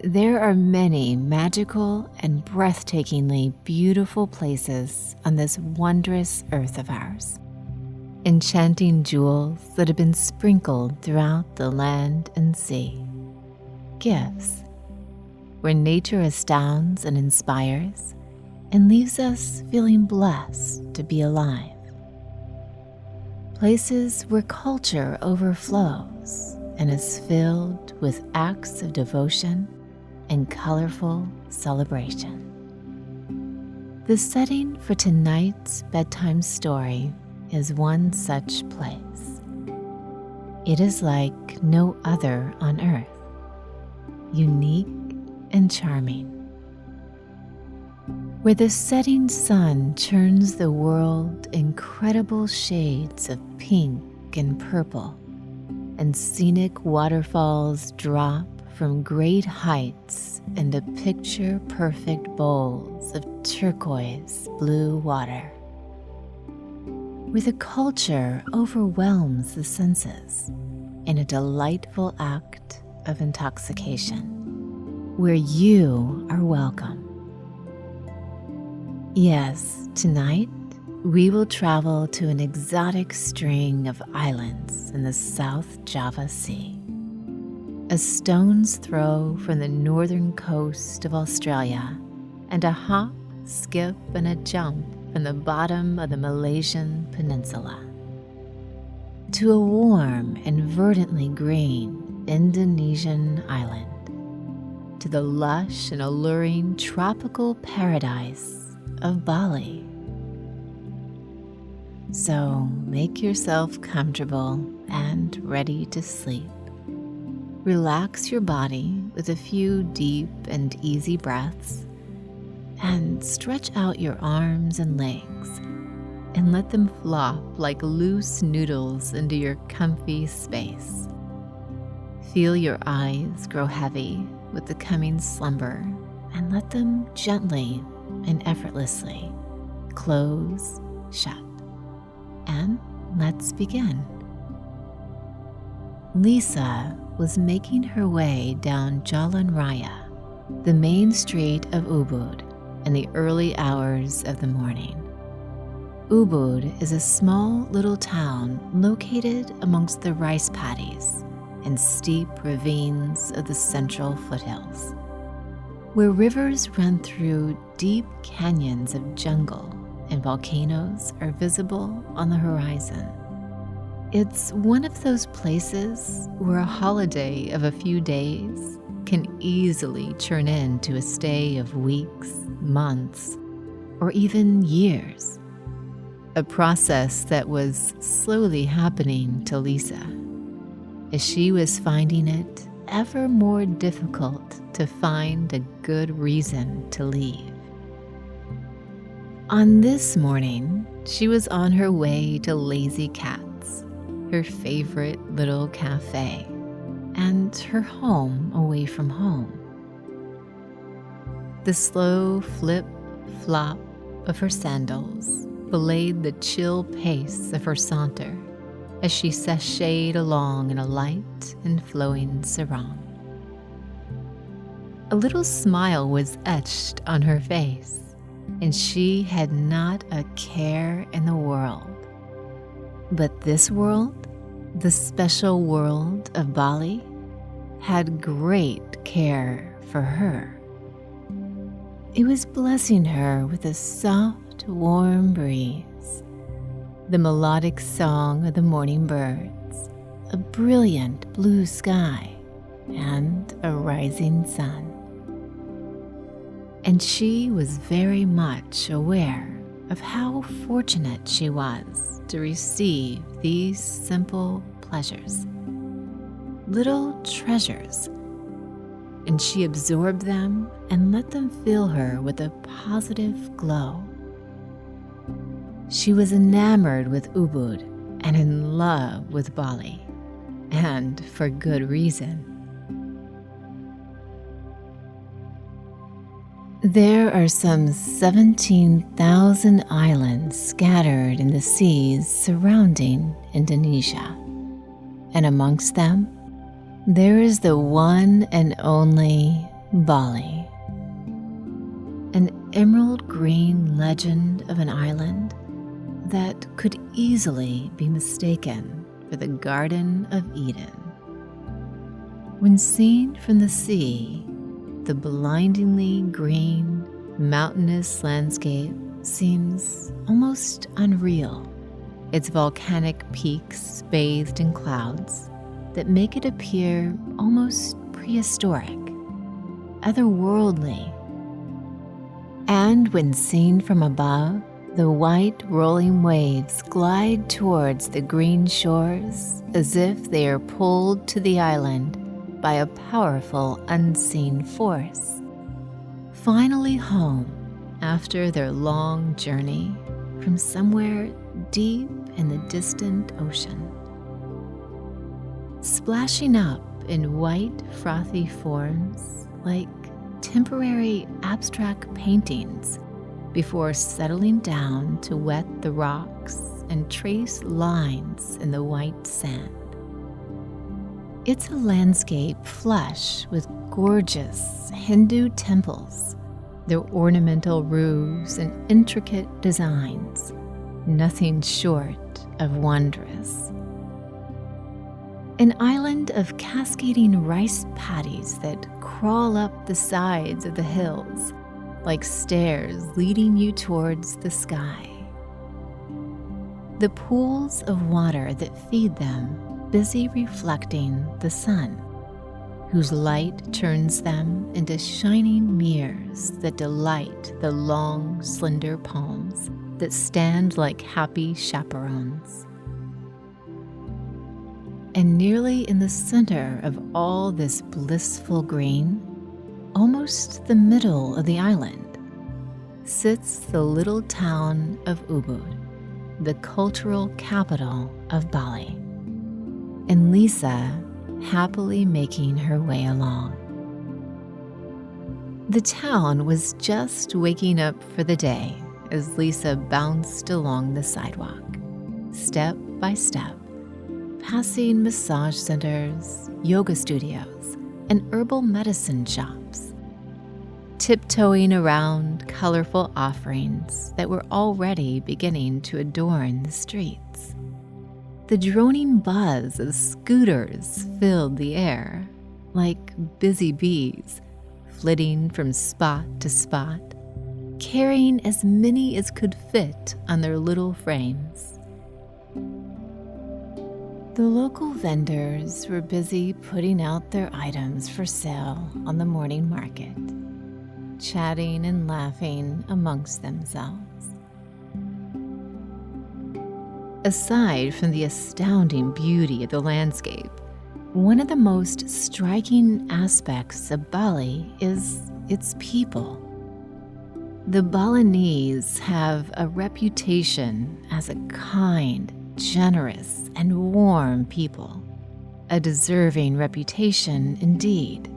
There are many magical and breathtakingly beautiful places on this wondrous earth of ours. Enchanting jewels that have been sprinkled throughout the land and sea. Gifts where nature astounds and inspires and leaves us feeling blessed to be alive. Places where culture overflows and is filled with acts of devotion and colorful celebration. The setting for tonight's bedtime story is one such place. It is like no other on earth, unique and charming, where the setting sun turns the world incredible shades of pink and purple, and scenic waterfalls drop from great heights into picture-perfect bowls of turquoise blue water, where the culture overwhelms the senses in a delightful act of intoxication, where you are welcome. Yes, tonight we will travel to an exotic string of islands in the South Java Sea, a stone's throw from the northern coast of Australia, and a hop, skip, and a jump from the bottom of the Malaysian peninsula, to a warm and verdantly green Indonesian island, to the lush and alluring tropical paradise of Bali. So make yourself comfortable and ready to sleep. Relax your body with a few deep and easy breaths, and stretch out your arms and legs and let them flop like loose noodles into your comfy space. Feel your eyes grow heavy with the coming slumber, and let them gently and effortlessly close shut. And let's begin. Lisa was making her way down Jalan Raya, the main street of Ubud, in the early hours of the morning. Ubud is a small little town located amongst the rice paddies and steep ravines of the central foothills, where rivers run through deep canyons of jungle and volcanoes are visible on the horizon. It's one of those places where a holiday of a few days can easily turn into a stay of weeks, months, or even years. A process that was slowly happening to Lisa, as she was finding it ever more difficult to find a good reason to leave. On this morning, she was on her way to Lazy Cat's, her favorite little cafe, and her home away from home. The slow flip-flop of her sandals belayed the chill pace of her saunter as she sashayed along in a light and flowing sarong. A little smile was etched on her face, and she had not a care in the world. But this world, the special world of Bali, had great care for her. It was blessing her with a soft, warm breeze, the melodic song of the morning birds, a brilliant blue sky, and a rising sun. And she was very much aware of how fortunate she was to receive these simple pleasures, little treasures, and she absorbed them and let them fill her with a positive glow. She was enamored with Ubud and in love with Bali, and for good reason. There are some 17,000 islands scattered in the seas surrounding Indonesia, and amongst them, there is the one and only Bali, an emerald green legend of an island that could easily be mistaken for the Garden of Eden. When seen from the sea, the blindingly green, mountainous landscape seems almost unreal, its volcanic peaks bathed in clouds that make it appear almost prehistoric, otherworldly. And when seen from above, the white rolling waves glide towards the green shores as if they are pulled to the island by a powerful unseen force. Finally home after their long journey from somewhere deep in the distant ocean. Splashing up in white frothy forms like temporary abstract paintings before settling down to wet the rocks and trace lines in the white sand. It's a landscape flush with gorgeous Hindu temples, their ornamental roofs and intricate designs, nothing short of wondrous. An island of cascading rice paddies that crawl up the sides of the hills like stairs leading you towards the sky. The pools of water that feed them busy reflecting the sun, whose light turns them into shining mirrors that delight the long, slender palms that stand like happy chaperones. And nearly in the center of all this blissful green, almost the middle of the island, sits the little town of Ubud, the cultural capital of Bali, and Lisa happily making her way along. The town was just waking up for the day as Lisa bounced along the sidewalk, step by step, passing massage centers, yoga studios, and herbal medicine shops, tiptoeing around colorful offerings that were already beginning to adorn the streets. The droning buzz of scooters filled the air, like busy bees, flitting from spot to spot, carrying as many as could fit on their little frames. The local vendors were busy putting out their items for sale on the morning market, chatting and laughing amongst themselves. Aside from the astounding beauty of the landscape, one of the most striking aspects of Bali is its people. The Balinese have a reputation as a kind, generous, and warm people, a deserving reputation indeed.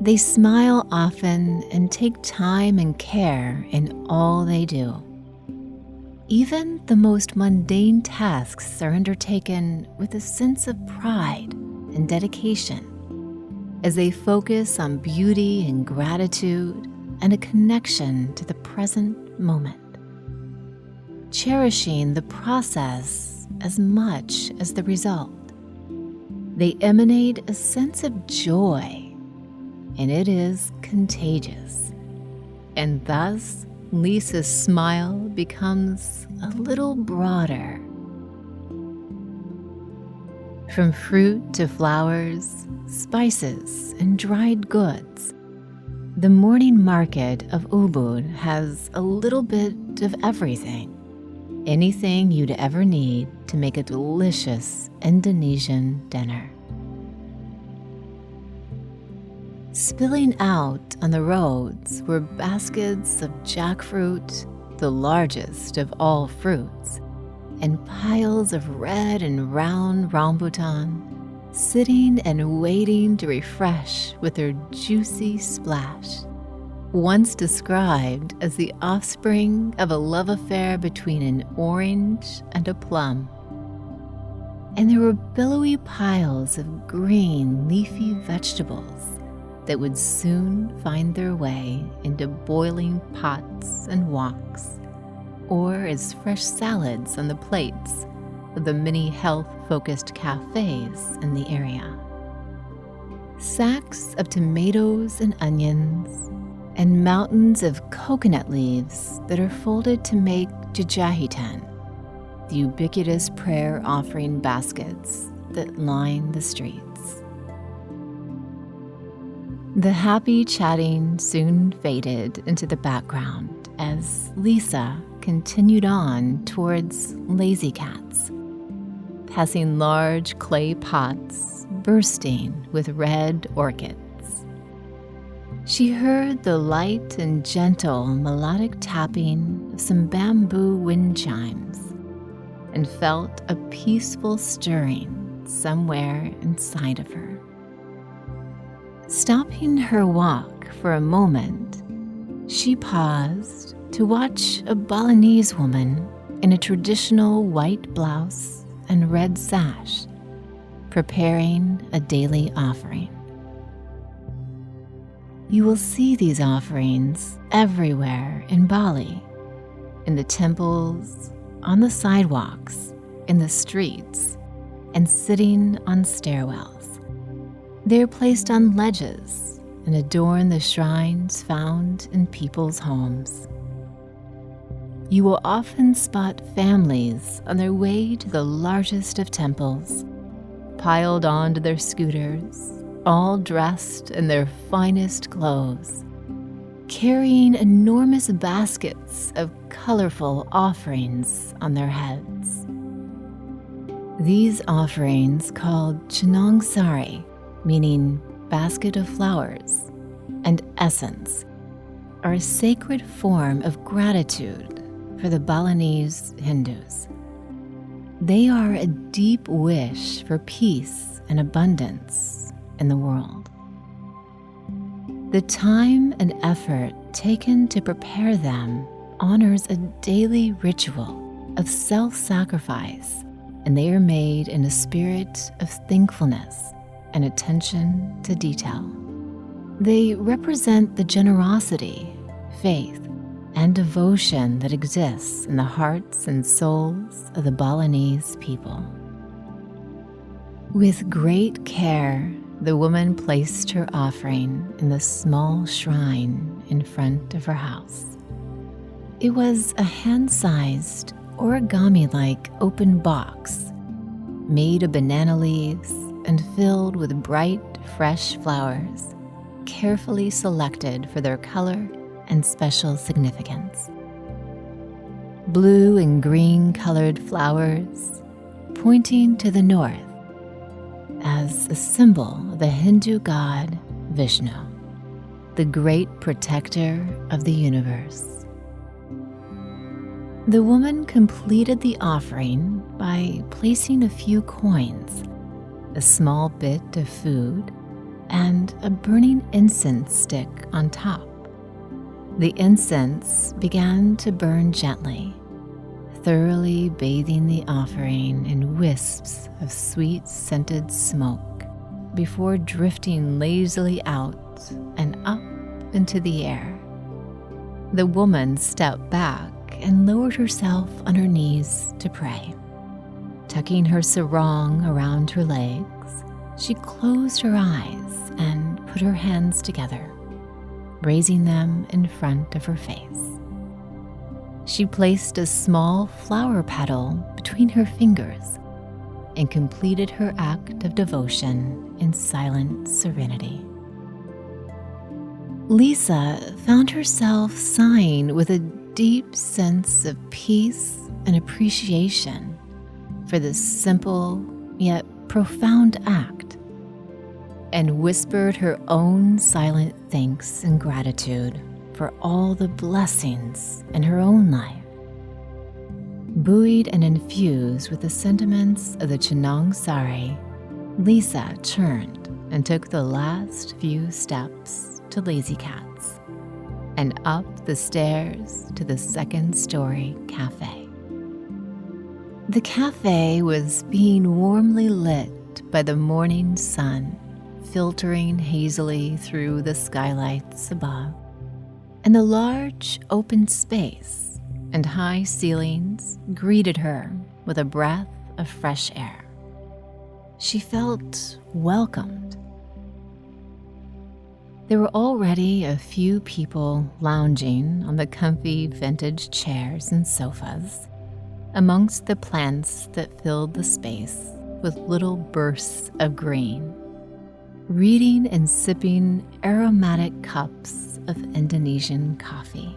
They smile often and take time and care in all they do. Even the most mundane tasks are undertaken with a sense of pride and dedication, as they focus on beauty and gratitude and a connection to the present moment, cherishing the process as much as the result. They emanate a sense of joy, and it is contagious. And thus, Lisa's smile becomes a little broader. From fruit to flowers, spices, and dried goods, the morning market of Ubud has a little bit of everything. Anything you'd ever need to make a delicious Indonesian dinner. Spilling out on the roads were baskets of jackfruit, the largest of all fruits, and piles of red and round rambutan, sitting and waiting to refresh with their juicy splash, once described as the offspring of a love affair between an orange and a plum. And there were billowy piles of green, leafy vegetables, that would soon find their way into boiling pots and woks, or as fresh salads on the plates of the many health-focused cafes in the area. Sacks of tomatoes and onions, and mountains of coconut leaves that are folded to make jajahitan, the ubiquitous prayer offering baskets that line the streets. The happy chatting soon faded into the background as Lisa continued on towards Lazy Cat's, passing large clay pots bursting with red orchids. She heard the light and gentle melodic tapping of some bamboo wind chimes and felt a peaceful stirring somewhere inside of her. Stopping her walk for a moment, she paused to watch a Balinese woman in a traditional white blouse and red sash preparing a daily offering. You will see these offerings everywhere in Bali, in the temples, on the sidewalks, in the streets, and sitting on stairwells. They are placed on ledges and adorn the shrines found in people's homes. You will often spot families on their way to the largest of temples, piled onto their scooters, all dressed in their finest clothes, carrying enormous baskets of colorful offerings on their heads. These offerings, called Chinang Sari, meaning basket of flowers, and essence, are a sacred form of gratitude for the Balinese Hindus. They are a deep wish for peace and abundance in the world. The time and effort taken to prepare them honors a daily ritual of self-sacrifice, and they are made in a spirit of thankfulness and attention to detail. They represent the generosity, faith, and devotion that exists in the hearts and souls of the Balinese people. With great care, the woman placed her offering in the small shrine in front of her house. It was a hand-sized, origami-like open box made of banana leaves and filled with bright, fresh flowers, carefully selected for their color and special significance. Blue and green colored flowers pointing to the north as a symbol of the Hindu god Vishnu, the great protector of the universe. The woman completed the offering by placing a few coins, a small bit of food, and a burning incense stick on top. The incense began to burn gently, thoroughly bathing the offering in wisps of sweet scented smoke before drifting lazily out and up into the air. The woman stepped back and lowered herself on her knees to pray. Tucking her sarong around her legs, she closed her eyes and put her hands together, raising them in front of her face. She placed a small flower petal between her fingers and completed her act of devotion in silent serenity. Lisa found herself sighing with a deep sense of peace and appreciation for this simple yet profound act, and whispered her own silent thanks and gratitude for all the blessings in her own life. Buoyed and infused with the sentiments of the Chinang Sari, Lisa turned and took the last few steps to Lazy Cat's and up the stairs to the second-story cafe. The cafe was being warmly lit by the morning sun, filtering hazily through the skylights above, and the large open space and high ceilings greeted her with a breath of fresh air. She felt welcomed. There were already a few people lounging on the comfy vintage chairs and sofas, amongst the plants that filled the space with little bursts of green, reading and sipping aromatic cups of Indonesian coffee.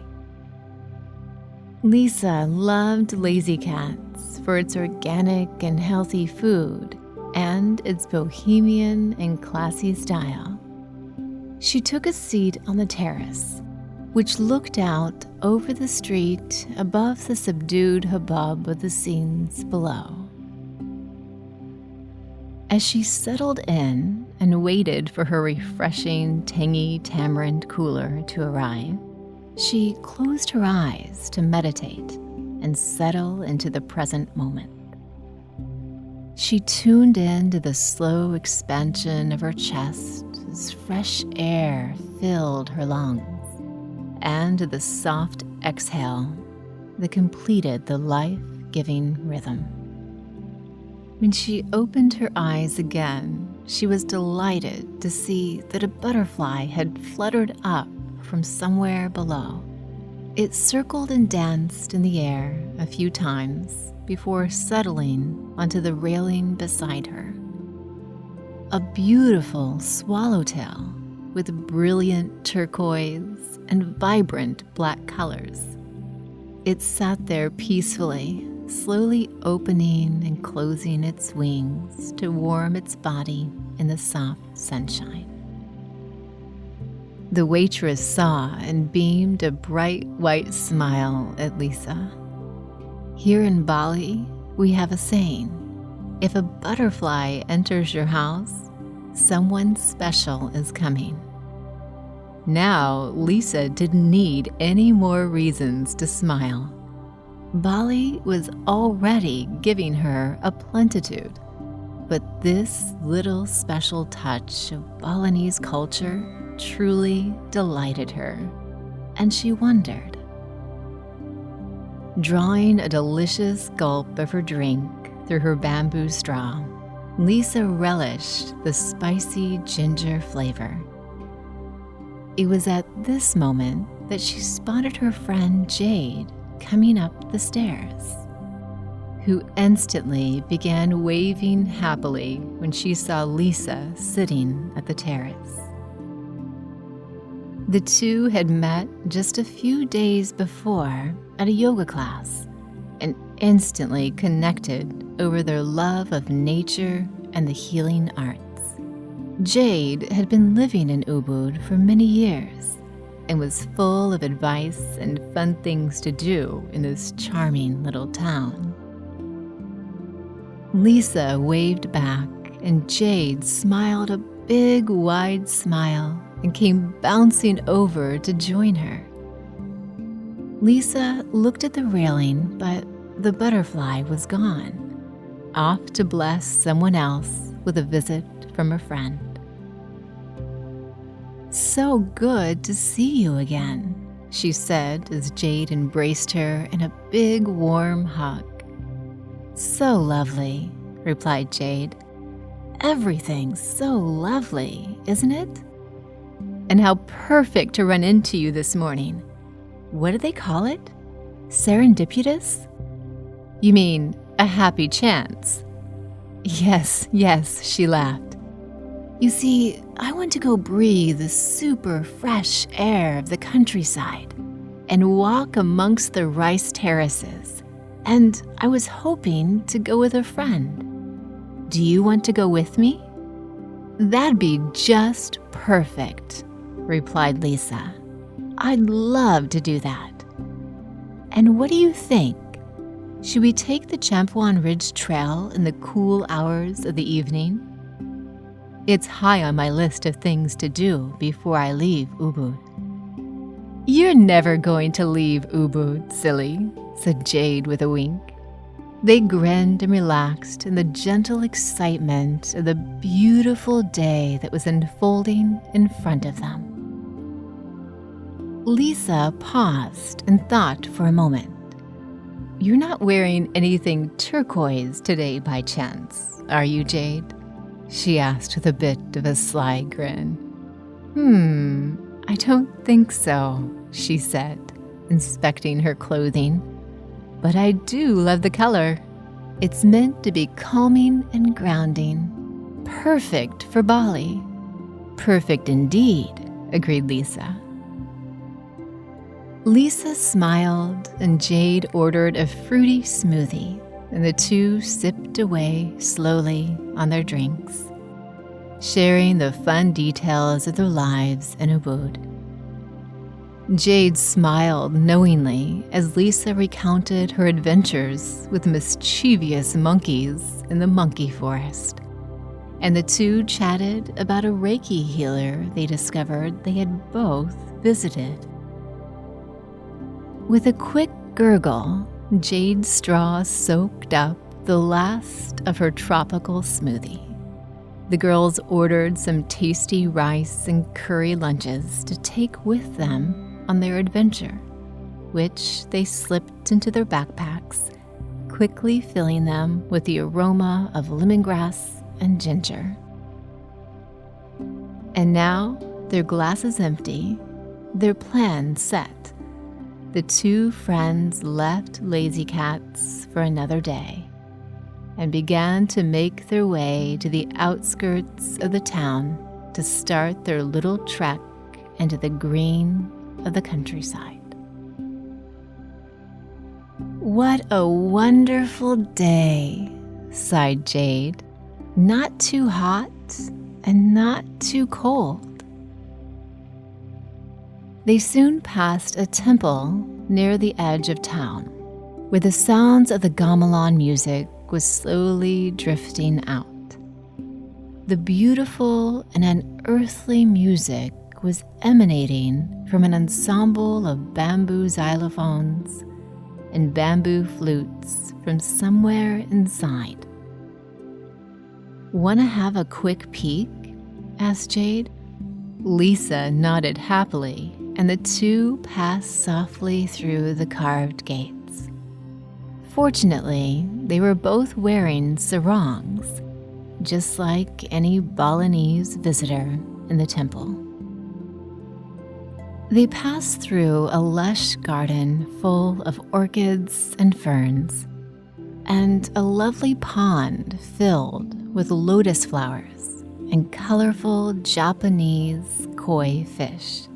Lisa loved Lazy Cats for its organic and healthy food and its bohemian and classy style. She took a seat on the terrace, which looked out over the street above the subdued hubbub of the scenes below. As she settled in and waited for her refreshing, tangy tamarind cooler to arrive, she closed her eyes to meditate and settle into the present moment. She tuned in to the slow expansion of her chest as fresh air filled her lungs, and to the soft exhale that completed the life-giving rhythm. When she opened her eyes again, she was delighted to see that a butterfly had fluttered up from somewhere below. It circled and danced in the air a few times before settling onto the railing beside her. A beautiful swallowtail with brilliant turquoise and vibrant black colors. It sat there peacefully, slowly opening and closing its wings to warm its body in the soft sunshine. The waitress saw and beamed a bright white smile at Lisa. Here in Bali, we have a saying: if a butterfly enters your house, someone special is coming. Now, Lisa didn't need any more reasons to smile. Bali was already giving her a plenitude, but this little special touch of Balinese culture truly delighted her, and she wondered. Drawing a delicious gulp of her drink through her bamboo straw, Lisa relished the spicy ginger flavor. It was at this moment that she spotted her friend Jade coming up the stairs, who instantly began waving happily when she saw Lisa sitting at the terrace. The two had met just a few days before at a yoga class and instantly connected over their love of nature and the healing arts. Jade had been living in Ubud for many years and was full of advice and fun things to do in this charming little town. Lisa waved back, and Jade smiled a big, wide smile and came bouncing over to join her. Lisa looked at the railing, but the butterfly was gone, off to bless someone else with a visit from a friend. "So good to see you again," she said as Jade embraced her in a big, warm hug. "So lovely," replied Jade. "Everything's so lovely, isn't it? And how perfect to run into you this morning. What do they call it? Serendipitous? You mean a happy chance?" Yes, she laughed. "You see, I want to go breathe the super fresh air of the countryside and walk amongst the rice terraces, and I was hoping to go with a friend. Do you want to go with me?" "That'd be just perfect," replied Lisa. "I'd love to do that. And what do you think? Should we take the Champuan Ridge Trail in the cool hours of the evening? It's high on my list of things to do before I leave Ubud." "You're never going to leave Ubud, silly," said Jade with a wink. They grinned and relaxed in the gentle excitement of the beautiful day that was unfolding in front of them. Lisa paused and thought for a moment. "You're not wearing anything turquoise today by chance, are you, Jade?" she asked with a bit of a sly grin. I don't think so," she said, inspecting her clothing. "But I do love the color. It's meant to be calming and grounding. Perfect for Bali." "Perfect indeed," agreed Lisa. Lisa smiled and Jade ordered a fruity smoothie, and the two sipped away slowly on their drinks, sharing the fun details of their lives in Ubud. Jade smiled knowingly as Lisa recounted her adventures with mischievous monkeys in the monkey forest, and the two chatted about a Reiki healer they discovered they had both visited. With a quick gurgle, Jade's straw soaked up the last of her tropical smoothie. The girls ordered some tasty rice and curry lunches to take with them on their adventure, which they slipped into their backpacks, quickly filling them with the aroma of lemongrass and ginger. And now, their glasses empty, their plans set, the two friends left Lazy Cat's for another day and began to make their way to the outskirts of the town to start their little trek into the green of the countryside. "What a wonderful day," sighed Jade. "Not too hot and not too cold." They soon passed a temple near the edge of town, where the sounds of the gamelan music was slowly drifting out. The beautiful and unearthly music was emanating from an ensemble of bamboo xylophones and bamboo flutes from somewhere inside. "Wanna have a quick peek?" asked Jade. Lisa nodded happily, and the two passed softly through the carved gates. Fortunately, they were both wearing sarongs, just like any Balinese visitor in the temple. They passed through a lush garden full of orchids and ferns, and a lovely pond filled with lotus flowers and colorful Japanese koi fish.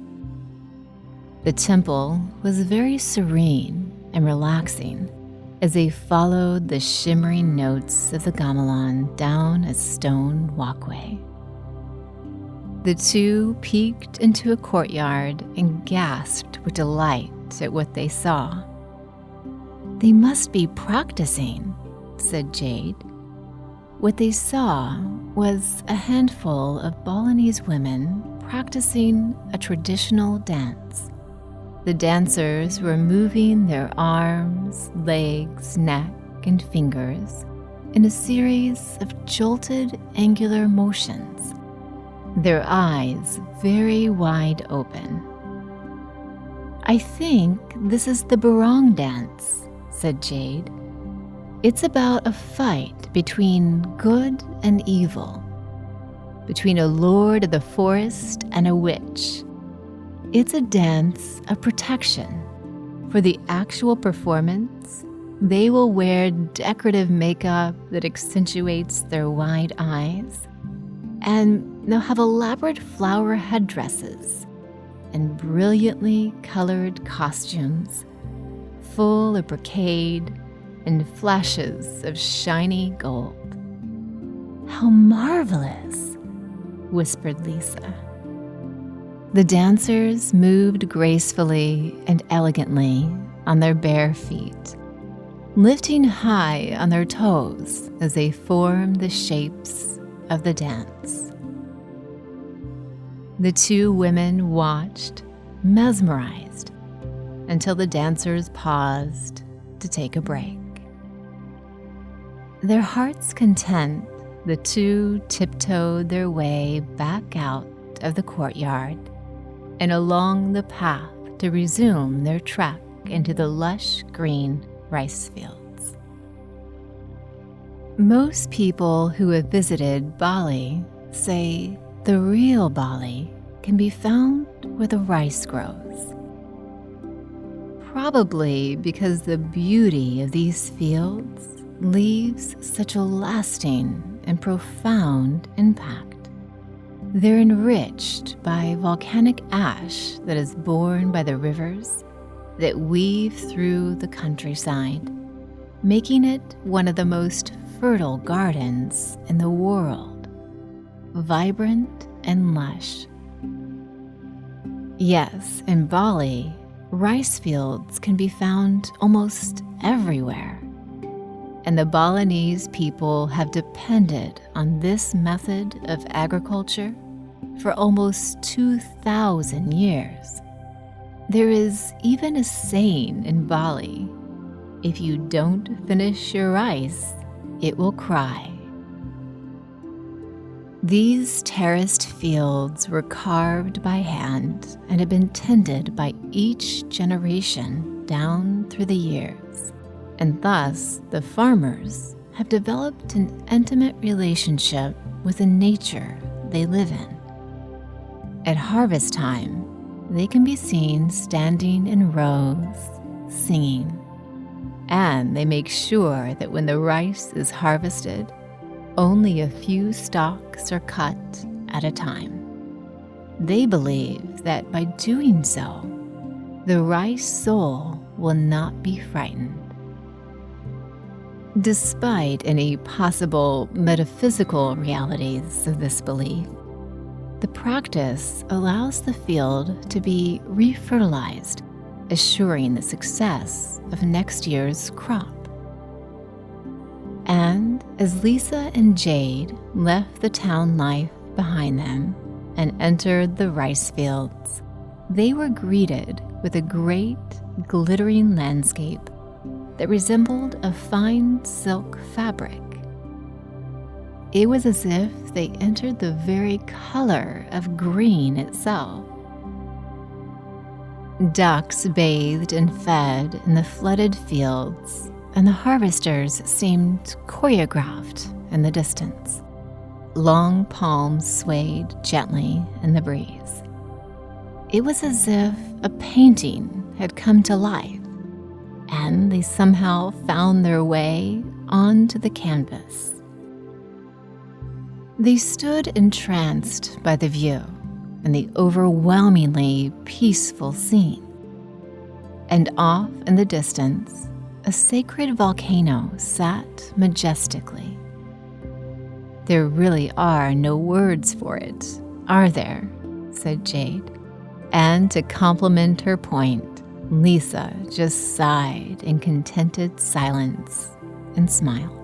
The temple was very serene and relaxing as they followed the shimmering notes of the gamelan down a stone walkway. The two peeked into a courtyard and gasped with delight at what they saw. "They must be practicing," said Jade. What they saw was a handful of Balinese women practicing a traditional dance. The dancers were moving their arms, legs, neck, and fingers in a series of jolted angular motions, their eyes very wide open. "I think this is the barong dance," said Jade. "It's about a fight between good and evil, between a lord of the forest and a witch. It's a dance of protection. For the actual performance, they will wear decorative makeup that accentuates their wide eyes, and they'll have elaborate flower headdresses and brilliantly colored costumes, full of brocade and flashes of shiny gold." "How marvelous," whispered Lisa. The dancers moved gracefully and elegantly on their bare feet, lifting high on their toes as they formed the shapes of the dance. The two women watched, mesmerized, until the dancers paused to take a break. Their hearts content, the two tiptoed their way back out of the courtyard and along the path to resume their trek into the lush green rice fields. Most people who have visited Bali say the real Bali can be found where the rice grows. Probably because the beauty of these fields leaves such a lasting and profound impact. They're enriched by volcanic ash that is born by the rivers that weave through the countryside, making it one of the most fertile gardens in the world, vibrant and lush. Yes, in Bali, rice fields can be found almost everywhere, and the Balinese people have depended on this method of agriculture for almost 2,000 years. There is even a saying in Bali, if you don't finish your rice, it will cry. These terraced fields were carved by hand and have been tended by each generation down through the years, and thus the farmers have developed an intimate relationship with the nature they live in. At harvest time, they can be seen standing in rows, singing, and they make sure that when the rice is harvested, only a few stalks are cut at a time. They believe that by doing so, the rice soul will not be frightened. Despite any possible metaphysical realities of this belief, the practice allows the field to be refertilized, assuring the success of next year's crop. And as Lisa and Jade left the town life behind them and entered the rice fields, they were greeted with a great, glittering landscape that resembled a fine silk fabric. It was as if they entered the very color of green itself. Ducks bathed and fed in the flooded fields, and the harvesters seemed choreographed in the distance. Long palms swayed gently in the breeze. It was as if a painting had come to life, and they somehow found their way onto the canvas. They stood entranced by the view and the overwhelmingly peaceful scene. And off in the distance, a sacred volcano sat majestically. There really are no words for it, are there? Said Jade. And to compliment her point, Lisa just sighed in contented silence and smiled.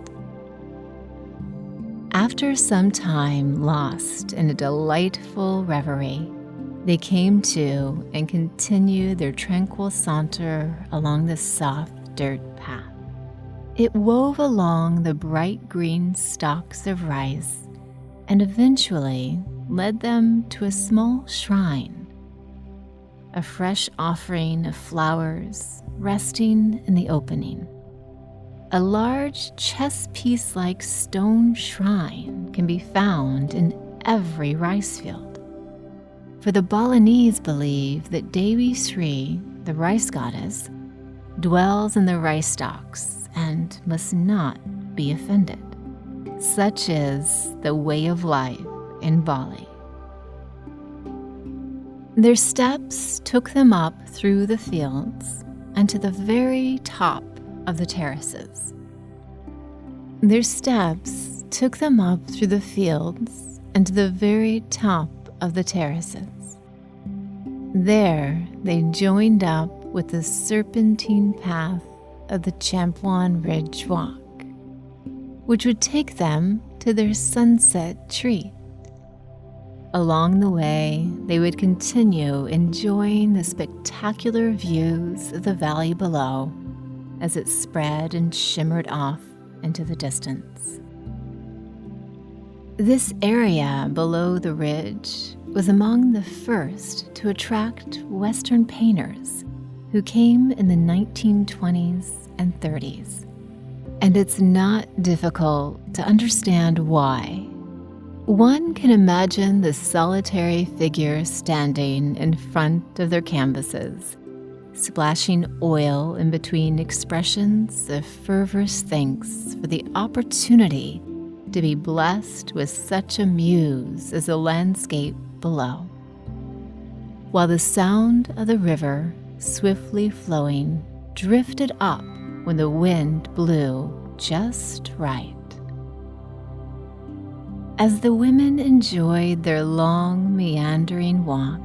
After some time lost in a delightful reverie, they came to and continued their tranquil saunter along the soft dirt path. It wove along the bright green stalks of rice and eventually led them to a small shrine, a fresh offering of flowers resting in the opening. A large chess piece-like stone shrine can be found in every rice field. For the Balinese believe that Devi Sri, the rice goddess, dwells in the rice stalks and must not be offended. Such is the way of life in Bali. Their steps took them up through the fields and to the very top of the terraces. Their steps took them up through the fields and to the very top of the terraces. There they joined up with the serpentine path of the Champuan Ridge Walk, which would take them to their sunset treat. Along the way, they would continue enjoying the spectacular views of the valley below as it spread and shimmered off into the distance. This area below the ridge was among the first to attract Western painters who came in the 1920s and 30s. And it's not difficult to understand why. One can imagine the solitary figure standing in front of their canvases, splashing oil in between expressions of fervorous thanks for the opportunity to be blessed with such a muse as the landscape below. While the sound of the river, swiftly flowing, drifted up when the wind blew just right. As the women enjoyed their long, meandering walk,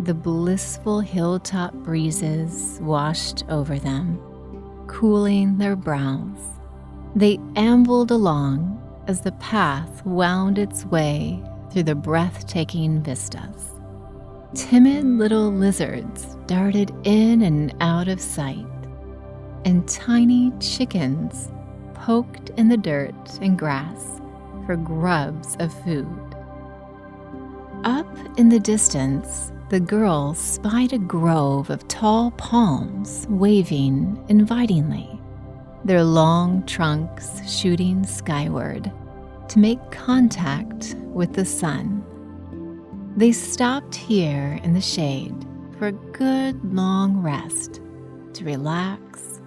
the blissful hilltop breezes washed over them, cooling their brows. They ambled along as the path wound its way through the breathtaking vistas. Timid little lizards darted in and out of sight, and tiny chickens poked in the dirt and grass for grubs of food. Up in the distance, the girls spied a grove of tall palms waving invitingly, their long trunks shooting skyward to make contact with the sun. They stopped here in the shade for a good long rest, to relax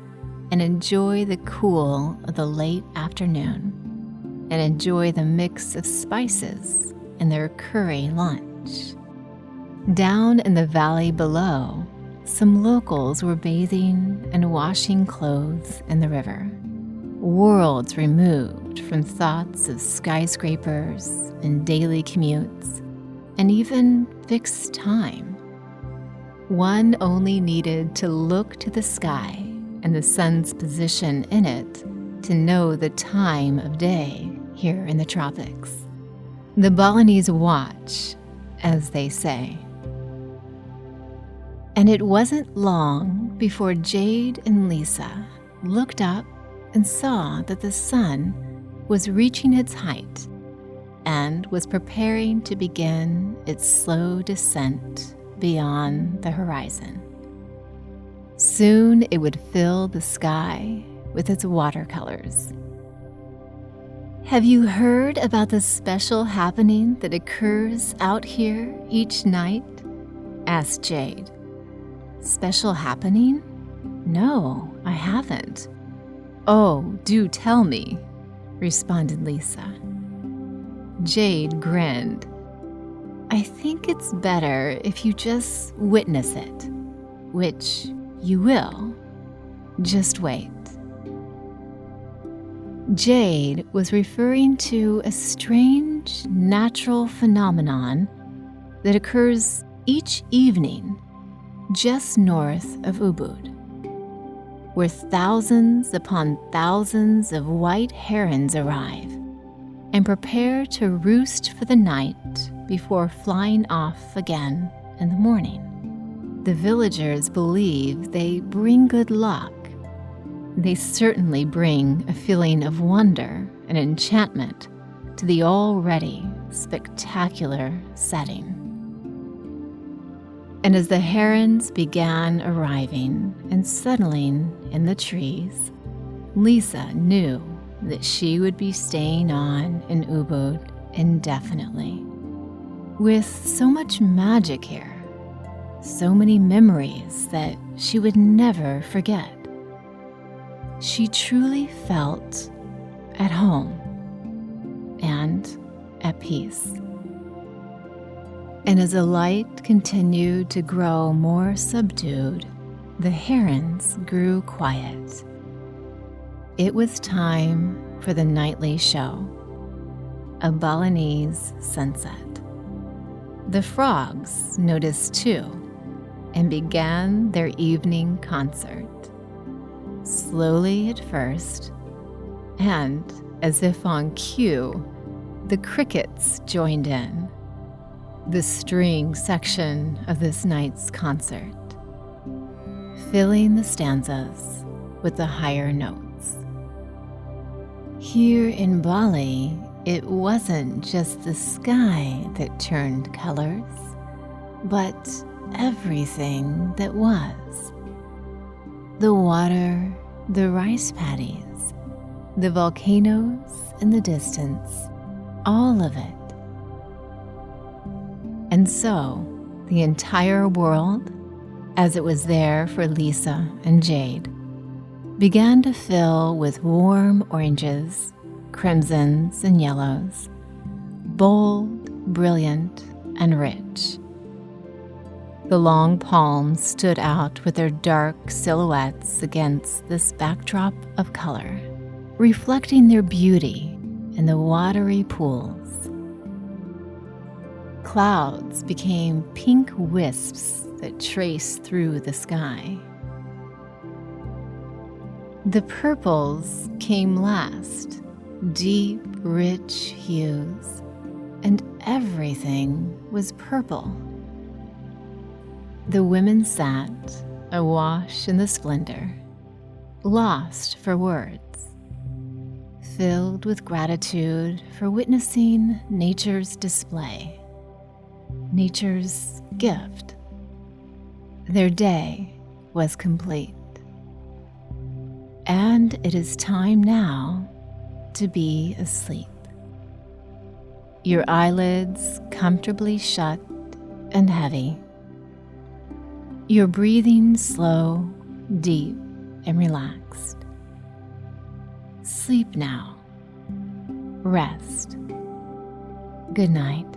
and enjoy the cool of the late afternoon, and enjoy the mix of spices in their curry lunch. Down in the valley below, some locals were bathing and washing clothes in the river, worlds removed from thoughts of skyscrapers and daily commutes, and even fixed time. One only needed to look to the sky and the sun's position in it to know the time of day here in the tropics. The Balinese watch, as they say. And it wasn't long before Jade and Lisa looked up and saw that the sun was reaching its height and was preparing to begin its slow descent beyond the horizon. Soon it would fill the sky with its watercolors. Have you heard about the special happening that occurs out here each night? Asked Jade. Special happening? No, I haven't. Oh, do tell me, responded Lisa. Jade grinned. I think it's better if you just witness it, which you will. Just wait. Jade was referring to a strange natural phenomenon that occurs each evening just north of Ubud, where thousands upon thousands of white herons arrive and prepare to roost for the night before flying off again in the morning. The villagers believe they bring good luck. They certainly bring a feeling of wonder and enchantment to the already spectacular setting. And as the herons began arriving and settling in the trees, Lisa knew that she would be staying on in Ubud indefinitely. With so much magic here, so many memories that she would never forget. She truly felt at home and at peace. And as the light continued to grow more subdued, the herons grew quiet. It was time for the nightly show, a Balinese sunset. The frogs noticed too and began their evening concert. Slowly at first, and as if on cue, the crickets joined in, the string section of this night's concert, filling the stanzas with the higher notes. Here in Bali, it wasn't just the sky that turned colors, but everything that was. The water, the rice paddies, the volcanoes in the distance, all of it. And so, the entire world, as it was there for Lisa and Jade, began to fill with warm oranges, crimsons, and yellows, bold, brilliant, and rich. The long palms stood out with their dark silhouettes against this backdrop of color, reflecting their beauty in the watery pools. Clouds became pink wisps that traced through the sky. The purples came last, deep, rich hues, and everything was purple. The women sat, awash in the splendor, lost for words, filled with gratitude for witnessing nature's display, nature's gift. Their day was complete. And it is time now to be asleep. Your eyelids comfortably shut and heavy. Your breathing slow, deep, and relaxed. Sleep now. Rest. Good night.